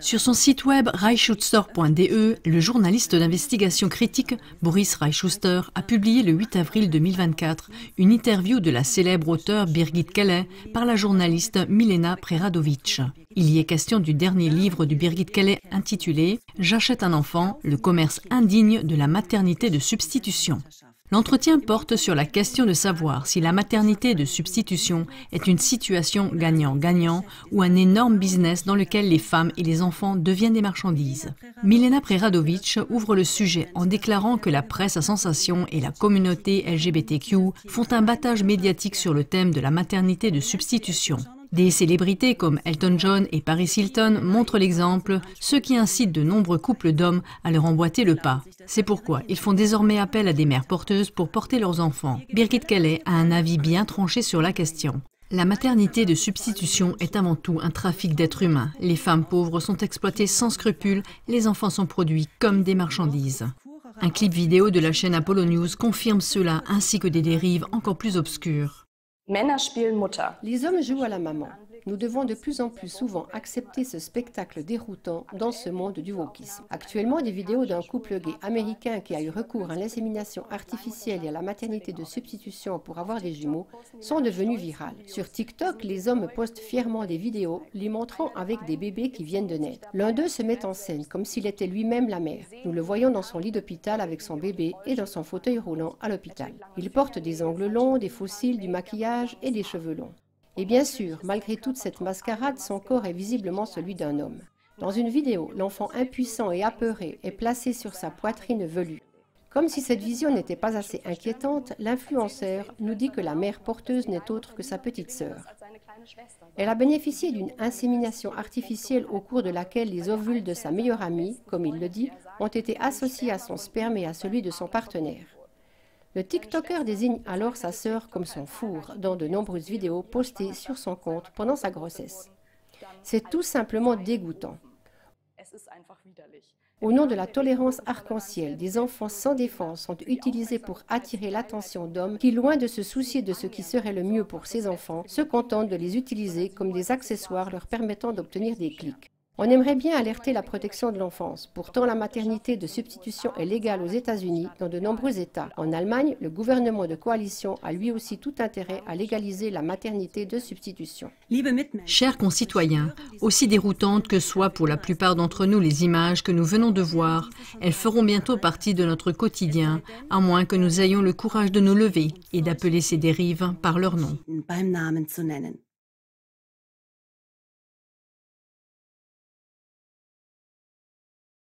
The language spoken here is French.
Sur son site web reichschuster.de, le journaliste d'investigation critique Boris Reichschuster a publié le 8 avril 2024 une interview de la célèbre auteure Birgit Kelly par la journaliste Milena Preradovic. Il y est question du dernier livre de Birgit Kelly intitulé « J'achète un enfant, le commerce indigne de la maternité de substitution ». L'entretien porte sur la question de savoir si la maternité de substitution est une situation gagnant-gagnant ou un énorme business dans lequel les femmes et les enfants deviennent des marchandises. Milena Preradovic ouvre le sujet en déclarant que la presse à sensation et la communauté LGBTQ font un battage médiatique sur le thème de la maternité de substitution. Des célébrités comme Elton John et Paris Hilton montrent l'exemple, ce qui incite de nombreux couples d'hommes à leur emboîter le pas. C'est pourquoi ils font désormais appel à des mères porteuses pour porter leurs enfants. Birgit Kelly a un avis bien tranché sur la question. La maternité de substitution est avant tout un trafic d'êtres humains. Les femmes pauvres sont exploitées sans scrupules, les enfants sont produits comme des marchandises. Un clip vidéo de la chaîne Apollo News confirme cela, ainsi que des dérives encore plus obscures. Les hommes jouent à la maman. Nous devons de plus en plus souvent accepter ce spectacle déroutant dans ce monde du wokisme. Actuellement, des vidéos d'un couple gay américain qui a eu recours à l'insémination artificielle et à la maternité de substitution pour avoir des jumeaux sont devenues virales. Sur TikTok, les hommes postent fièrement des vidéos les montrant avec des bébés qui viennent de naître. L'un d'eux se met en scène comme s'il était lui-même la mère. Nous le voyons dans son lit d'hôpital avec son bébé et dans son fauteuil roulant à l'hôpital. Il porte des ongles longs, des faux cils, du maquillage et des cheveux longs. Et bien sûr, malgré toute cette mascarade, son corps est visiblement celui d'un homme. Dans une vidéo, l'enfant impuissant et apeuré est placé sur sa poitrine velue. Comme si cette vision n'était pas assez inquiétante, l'influenceur nous dit que la mère porteuse n'est autre que sa petite sœur. Elle a bénéficié d'une insémination artificielle au cours de laquelle les ovules de sa meilleure amie, comme il le dit, ont été associés à son sperme et à celui de son partenaire. Le TikToker désigne alors sa sœur comme son four dans de nombreuses vidéos postées sur son compte pendant sa grossesse. C'est tout simplement dégoûtant. Au nom de la tolérance arc-en-ciel, des enfants sans défense sont utilisés pour attirer l'attention d'hommes qui, loin de se soucier de ce qui serait le mieux pour ces enfants, se contentent de les utiliser comme des accessoires leur permettant d'obtenir des clics. On aimerait bien alerter la protection de l'enfance. Pourtant, la maternité de substitution est légale aux États-Unis, dans de nombreux États. En Allemagne, le gouvernement de coalition a lui aussi tout intérêt à légaliser la maternité de substitution. Chers concitoyens, aussi déroutantes que soient pour la plupart d'entre nous les images que nous venons de voir, elles feront bientôt partie de notre quotidien, à moins que nous ayons le courage de nous lever et d'appeler ces dérives par leur nom.